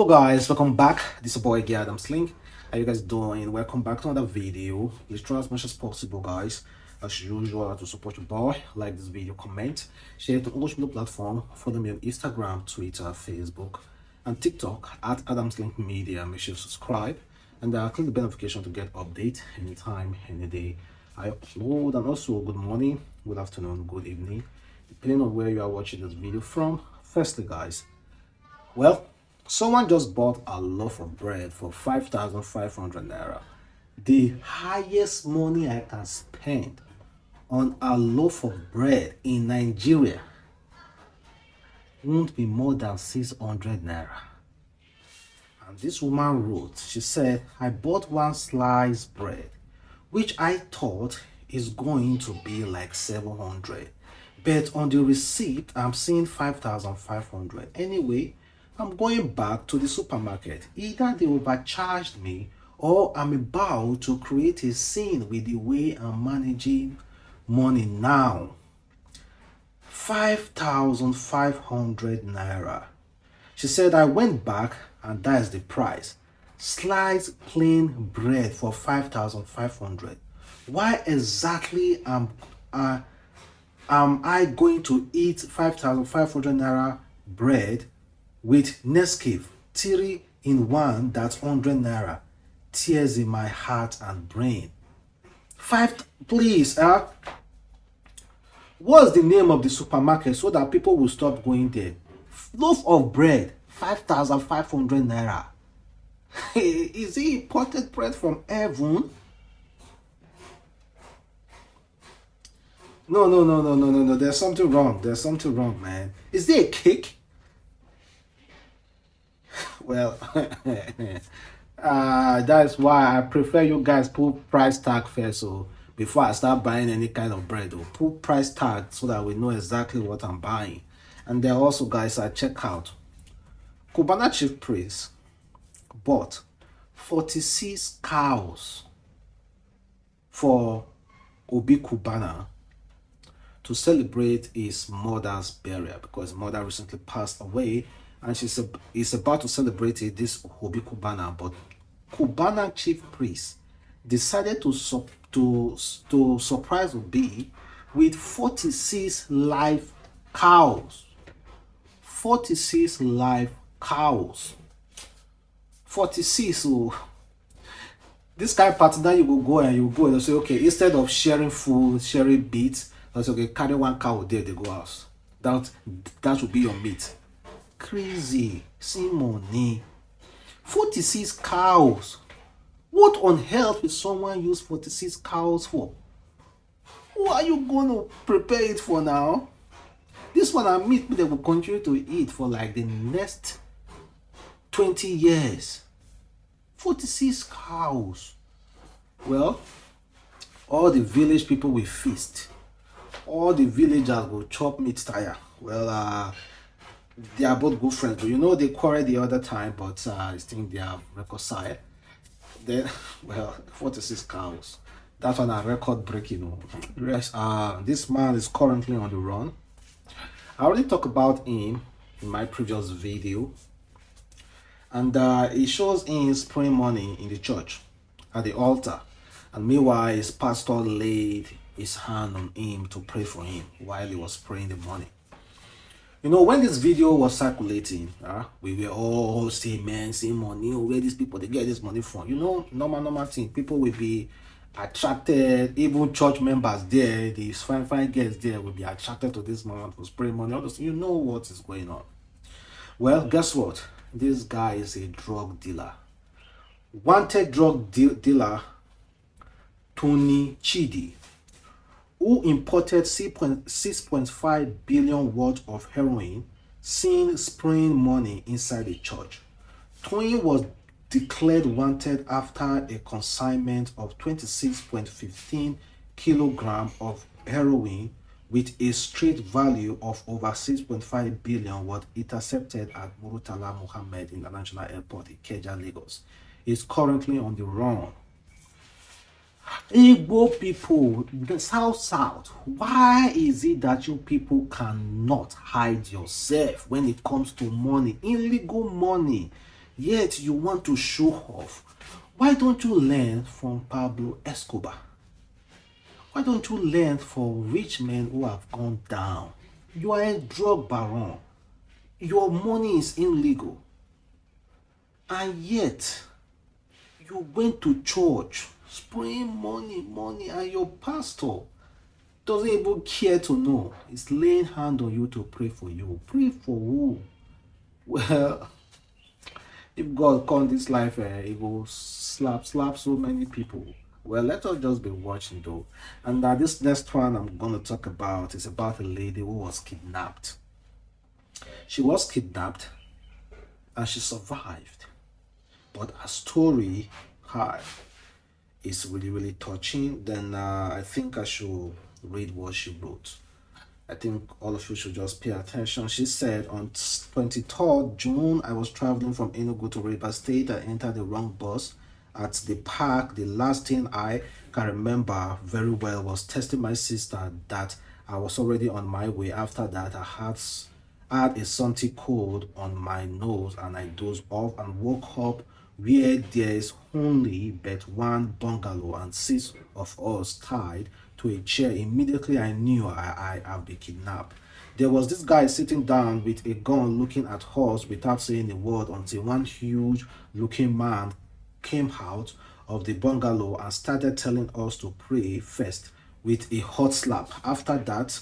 Guys, welcome back. This is your boy Adamslink. How you guys doing? Welcome back to another video. Please try as much as possible, guys. As usual, to support your boy, like this video, comment, share it on all social platform. Follow me on Instagram, Twitter, Facebook, and TikTok at adamslinkmedia. Make sure you subscribe and click the bell notification to get update anytime, any day I upload. And also, good morning, good afternoon, good evening, depending on where you are watching this video from. Firstly, guys, well, someone just bought a loaf of bread for 5,500 naira. The highest money I can spend on a loaf of bread in Nigeria won't be more than 600 naira. And this woman wrote, she said, I bought one sliced bread, which I thought is going to be like 700. But on the receipt, I'm seeing 5,500. Anyway, I'm going back to the supermarket. Either they overcharged me or I'm about to create a scene with the way I'm managing money now. 5,500 naira. She said, I went back and that's the price. Sliced plain bread for 5,500. Why exactly am I going to eat 5,500 naira bread with Nescafe 3 in 1 that's 100 naira? Tears in my heart and brain. Please, what's the name of the supermarket so that people will stop going there? Loaf of bread, 5,500 naira. Is it imported bread from heaven? No. There's something wrong. There's something wrong, man. Is there a cake? Well, that's why I prefer you guys put price tag first. So before I start buying any kind of bread, or put price tag so that we know exactly what I'm buying. And then also, guys, I check out Cubana chief priest bought 46 cows for Obi Cubana to celebrate his mother's burial because his mother recently passed away, and he's about to celebrate it, this Obi Cubana. But Cubana chief priest decided to surprise Obi with 46 live cows. 46 live cows. 46. So this kind of party, now you will go and say, okay, instead of sharing food, sharing beats, that's okay, carry one cow there, they go out. That would be your meat. Crazy. See money. 46 cows. What on earth will someone use 46 cows for? Who are you going to prepare it for now? This one I meat they will continue to eat for like the next 20 years. 46 cows. Well, all the village people will feast. All the villagers will chop meat tire. Well, they are both good friends, but you know they quarreled the other time, but I think they are reconciled. Then, well, 46 cows. That's on a record breaking. This man is currently on the run. I already talked about him in my previous video, and he shows him spraying money in the church at the altar, and meanwhile his pastor laid his hand on him to pray for him while he was spraying the money. You know, when this video was circulating, we were all saying, man, see money, where these people they get this money from? You know, normal thing. People will be attracted, even church members there, these fine girls there will be attracted to this man to spray money. Obviously, you know what is going on. Well, guess what? This guy is a drug dealer. Wanted drug dealer Tony Chidi, who imported 6.5 billion worth of heroin, seen spraying money inside the church. Tony was declared wanted after a consignment of 26.15 kilograms of heroin with a street value of over 6.5 billion was intercepted at Murtala Mohammed International Airport in Ikeja, Lagos. Is currently on the run. Igbo people, the South, why is it that you people cannot hide yourself when it comes to money, illegal money? Yet you want to show off. Why don't you learn from Pablo Escobar? Why don't you learn from rich men who have gone down? You are a drug baron. Your money is illegal. And yet, you went to church spraying money, and your pastor doesn't even care to know. He's laying hand on you to pray for you. Pray for who? Well, if God come this life, he will slap so many people. Well, let us just be watching though. And this next one I'm going to talk about is about a lady who was kidnapped. She was kidnapped and she survived. But her story is really touching. Then I think I should read what she wrote. I think all of you should just pay attention. She said, on 23rd June, I was traveling from Enugu to River State. I entered the wrong bus at the park. The last thing I can remember very well was texting my sister that I was already on my way. After that, I had a something cold on my nose and I dozed off and woke up where there is only but one bungalow and 6 of us tied to a chair. Immediately I knew I have been kidnapped. There was this guy sitting down with a gun looking at us without saying a word until one huge looking man came out of the bungalow and started telling us to pray first with a hot slap. After that,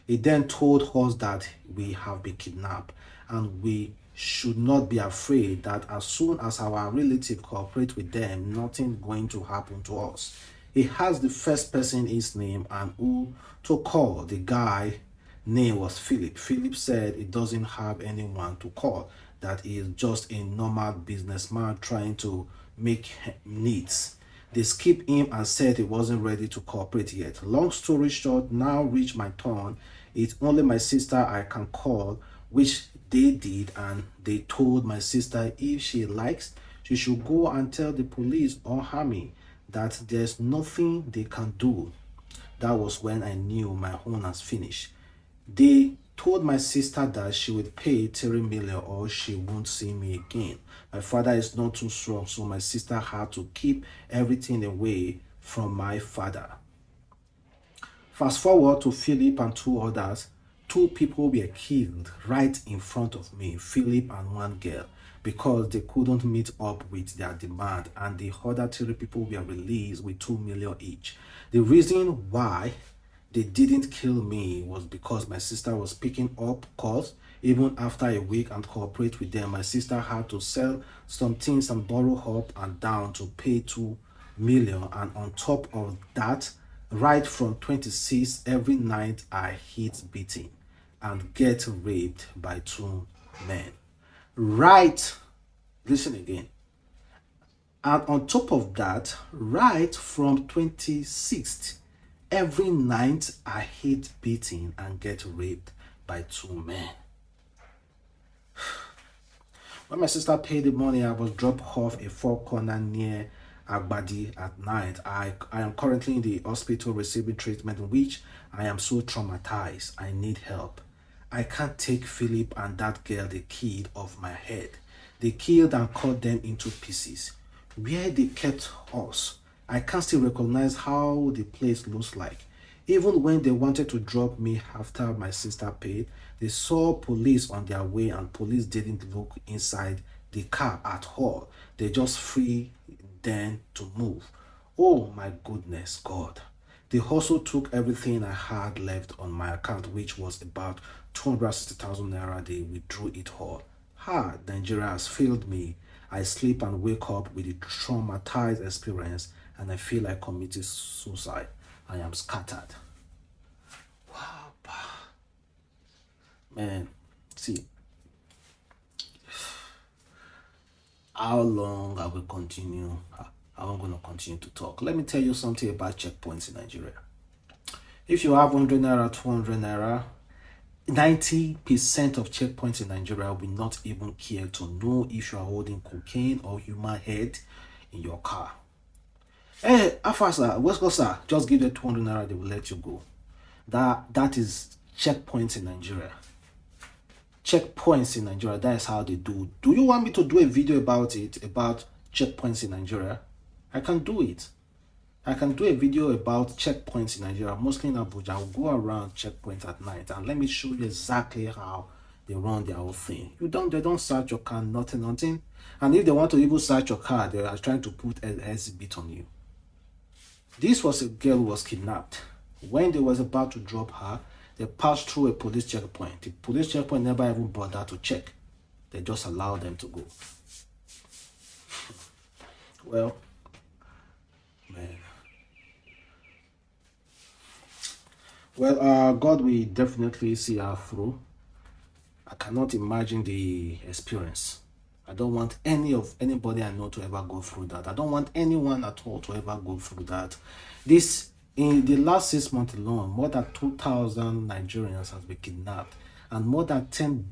he then told us that we have been kidnapped and we should not be afraid, that as soon as our relative cooperate with them, nothing going to happen to us. He has the first person his name and who to call. The guy name was Philip. Philip said he doesn't have anyone to call, that he is just a normal businessman trying to make needs. They skipped him and said he wasn't ready to cooperate yet. Long story short, now reached my turn. It's only my sister I can call, which they did, and they told my sister if she likes, she should go and tell the police or army that there's nothing they can do. That was when I knew my own has finished. They told my sister that she would pay 3 million or she won't see me again. My father is not too strong, so my sister had to keep everything away from my father. Fast forward to Philip and 2 others. 2 people were killed right in front of me, Philip and 1 girl, because they couldn't meet up with their demand, and the other 3 people were released with 2 million each. The reason why they didn't kill me was because my sister was picking up calls. Even after a week and cooperate with them, my sister had to sell some things and borrow up and down to pay 2 million, and on top of that, right from 26 every night I hit beating and get raped by 2 men. Right, listen again. And on top of that, right from 26th, every night I hate beating and get raped by 2 men. When my sister paid the money, I was dropped off a 4-corner near Agbadi at night. I am currently in the hospital receiving treatment, in which I am so traumatized. I need help. I can't take Philip and that girl they killed off my head. They killed and cut them into pieces. Where they kept us, I can still recognize how the place looks like. Even when they wanted to drop me after my sister paid, they saw police on their way and police didn't look inside the car at all. They just free them to move. Oh my goodness, God. They also took everything I had left on my account, which was about 260,000 naira. They withdrew it all. Nigeria has failed me. I sleep and wake up with a traumatized experience and I feel like committing suicide. I am scattered. Wow. Man, see, how long I will continue? I'm going to continue to talk. Let me tell you something about checkpoints in Nigeria. If you have 100 naira, 200 naira, 90% of checkpoints in Nigeria will not even care to know if you are holding cocaine or human head in your car. Hey, Alpha sir, West Coast sir, just give them 200 naira, they will let you go. That is checkpoints in Nigeria. checkpoints in Nigeria. That is how they do. Do you want me to do a video about it, about checkpoints in Nigeria? I can do it. I can do a video about checkpoints in Nigeria, mostly in Abuja. I'll go around checkpoints at night and let me show you exactly how they run their whole thing. They don't search your car, nothing. And if they want to even search your car, they are trying to put an exhibit on you. This was a girl who was kidnapped. When they was about to drop her, they passed through a police checkpoint. The police checkpoint never even bothered to check. They just allowed them to go. Well, man. Well, God will definitely see her through. I cannot imagine the experience. I don't want anybody I know to ever go through that. I don't want anyone at all to ever go through that. This, in the last 6 months alone, more than 2,000 Nigerians has been kidnapped, and more than 10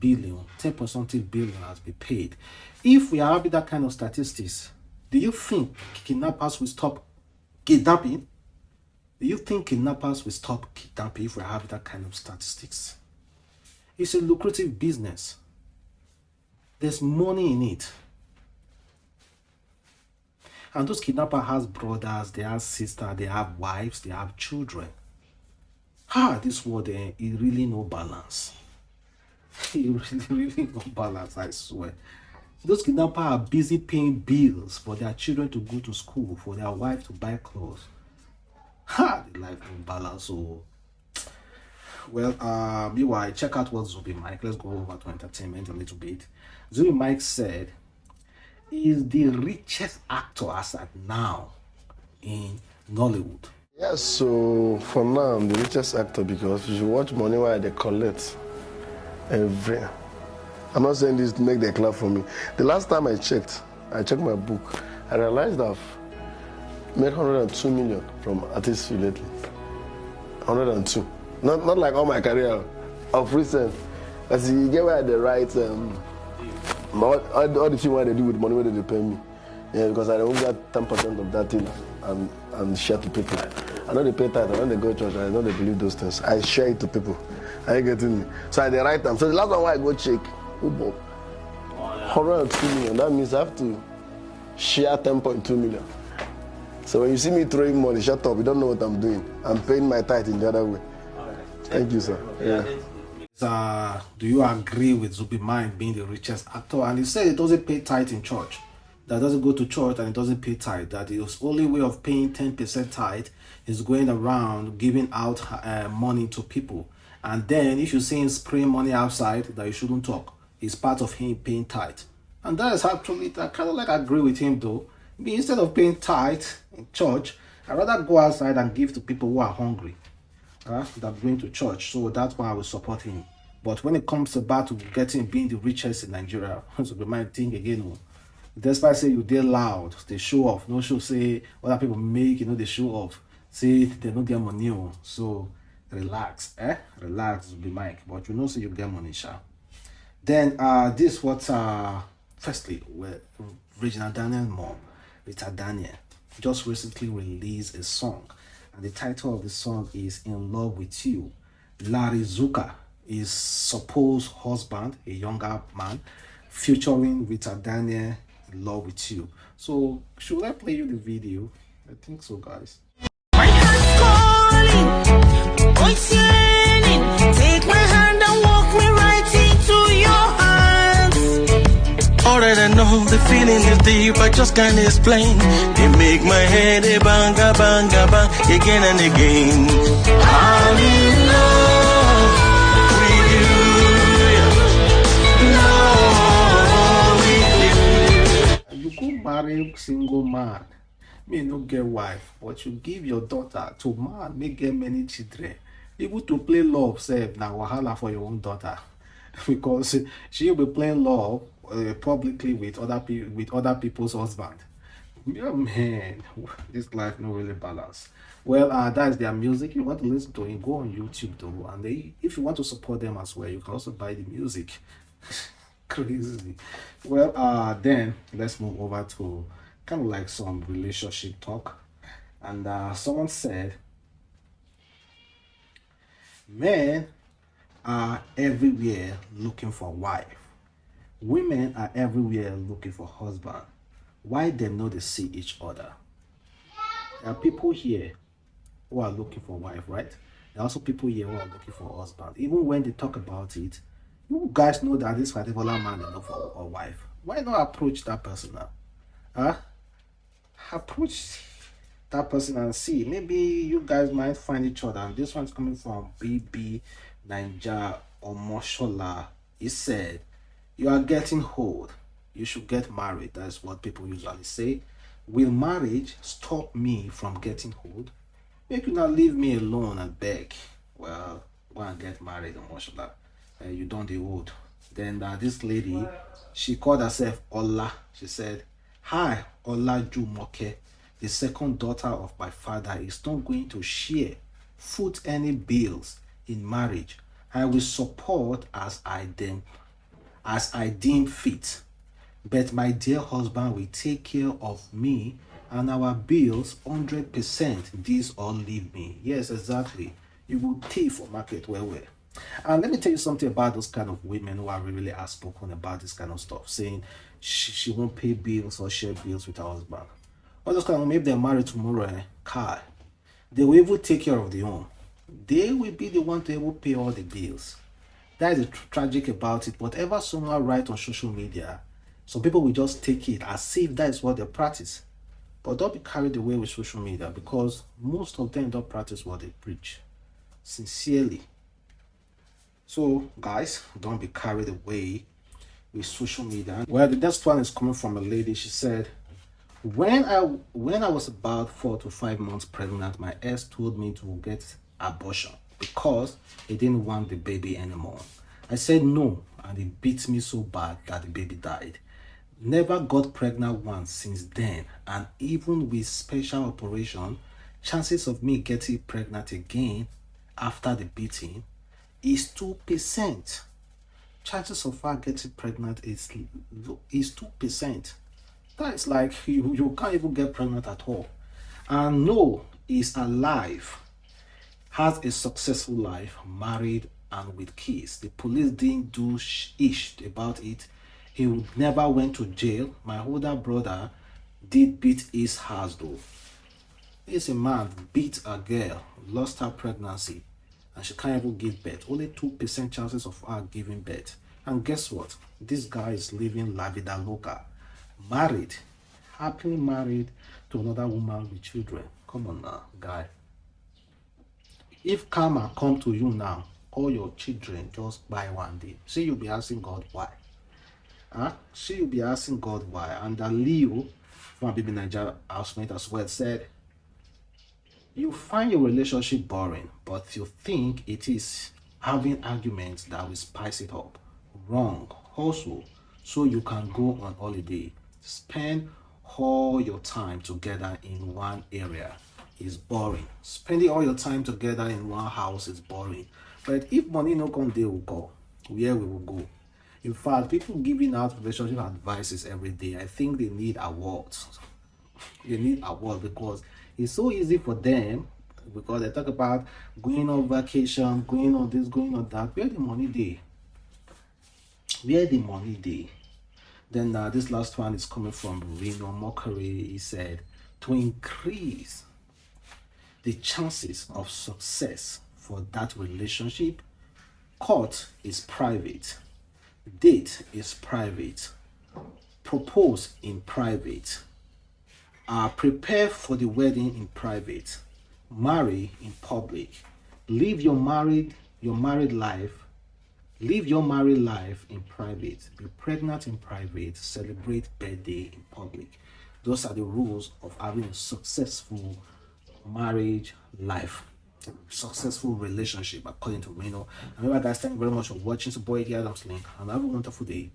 something billion has been paid. If we are having that kind of statistics, do you think kidnappers will stop kidnapping? Do you think kidnappers will stop kidnapping if we have that kind of statistics? It's a lucrative business. There's money in it. And those kidnappers has brothers, they have sisters, they have wives, they have children. This world, it really no balance. It really no balance, I swear. Those kidnappers are busy paying bills for their children to go to school, for their wife to buy clothes. The life no balance. So, well, meanwhile, check out what Zubby Mike. Let's go over to entertainment a little bit. Zubby Mike said he is the richest actor as at now in Nollywood. Yes, so for now I'm the richest actor because if you watch money where they collect every. I'm not saying this to make the clap for me. The last time I checked my book, I realized I've made 102 million from artists lately. 102. Not like all my career of recent. As you get where the right all the thing what they do with money where they pay me. Yeah, because I don't get 10% of that thing and share to people. I know they pay tithe, I know they go to church, I know they believe those things. I share it to people. Are you getting me? So at the right time. So the last one I go check, 102 million. That means I have to share 10.2 million. So when you see me throwing money, shut up, you don't know what I'm doing. I'm paying my tithe in the other way. Thank you, sir. Yeah. Do you agree with Zubby Mike being the richest actor? And he said he doesn't pay tithe in church. That doesn't go to church and it doesn't pay tithe. That his only way of paying 10% tithe is going around giving out money to people. And then if you see him spraying money outside, that you shouldn't talk. It's part of him paying tithe. And that is actually, I kind of like agree with him though. Instead of paying tithe in church, I'd rather go outside and give to people who are hungry than going to church. So that's why I will support him. But when it comes about to being the richest in Nigeria, so we might think again, despite say you did loud, they show off. No show say other people make, they show off. Say they don't get money. So relax, relax, be Mike. But say you get money, sha. Then this what firstly, Regina Daniel's mom, Rita Daniel, just recently released a song, and the title of the song is "In Love with You." Larry Zuka, his supposed husband, a younger man, featuring Rita Daniel, "In Love with You." So should I play you the video? I think so, guys. My heart's calling, voice yearning. Take my hand and walk me right into your hands. Already know the feeling is deep, I just can't explain. They make my head a banga banga bang again and again. I'm in love with you. You go marry single man, may not get wife, but you give your daughter to man, may get many children. Able to play love, say now wahala for your own daughter, because she will be playing love publicly with other people's husband. Yeah, man, this life no really balance. Well, that's their music. If you want to listen to it, go on YouTube though, and if you want to support them as well, you can also buy the music. Crazy. Well, then let's move over to kind of like some relationship talk. And someone said, man, are everywhere looking for wife. Women are everywhere looking for husband. Why them know they see each other? There are people here who are looking for wife, right? There are also people here who are looking for husband. Even when they talk about it, you guys know that this particular man is looking for a wife. Why not approach that person now? Huh? Approach that person and see. Maybe you guys might find each other. And this one's coming from BB Ninja or Moshola. He said, "You are getting old. You should get married." That's what people usually say. Will marriage stop me from getting old? Make you not leave me alone and beg. Well, go and get married, Moshola. You don't the old. Then this lady, she called herself Ola. She said, "Hi, Ola Jumoke. The second daughter of my father is not going to share foot any bills in marriage. I will support as I deem fit. But my dear husband will take care of me and our bills 100%. This all leave me." Yes, exactly. You will thief for market well. And let me tell you something about those kind of women who are really outspoken about this kind of stuff, saying she won't pay bills or share bills with her husband. All those kind of, maybe they're married tomorrow, they will even take care of their own. They will be the one to able pay all the bills. That is the tragic about it. Whatever someone writes on social media, some people will just take it as if that is what they practice. But don't be carried away with social media, because most of them don't practice what they preach. Sincerely. So guys, don't be carried away with social media. Well, the next one is coming from a lady. She said, when I was about 4 to 5 months pregnant, my ex told me to get abortion because he didn't want the baby anymore. I said no, and he beat me so bad that the baby died. Never got pregnant once since then, and even with special operation, chances of me getting pregnant again after the beating is 2%. Chances of her getting pregnant is 2%. That is like you can't even get pregnant at all. And no, is alive, has a successful life, married and with kids. The police didn't do ish about it. He never went to jail. My older brother did beat his house though. He's a man beat a girl, lost her pregnancy, and she can't even give birth. Only 2% chances of her giving birth. And guess what? This guy is living la vida loca. Married, happily married to another woman with children. Come on now, guy. If karma come to you now, all your children just by one day. See, you'll be asking God why. See, you'll be asking God why. And Leo from Baby Nigeria housemate as well said, you find your relationship boring, but you think it is having arguments that will spice it up. Wrong. Also, so you can go on holiday. Spend all your time together in one area is boring. Spending all your time together in one house is boring. But if money no come, they will go. Where we will go. In fact, people giving out relationship advices every day, I think they need awards. They need awards because it's so easy for them, because they talk about going on vacation, going on this, going on that. Where the money day? Where the money day? Then this last one is coming from Reno Mockery. He said, to increase the chances of success for that relationship, court is private, date is private, propose in private, prepare for the wedding in private, marry in public, live your married life in private, be pregnant in private, celebrate birthday in public. Those are the rules of having a successful marriage life, successful relationship, according to Reno. And remember guys, thank you very much for watching. It's your boy Adamslink, and have a wonderful day.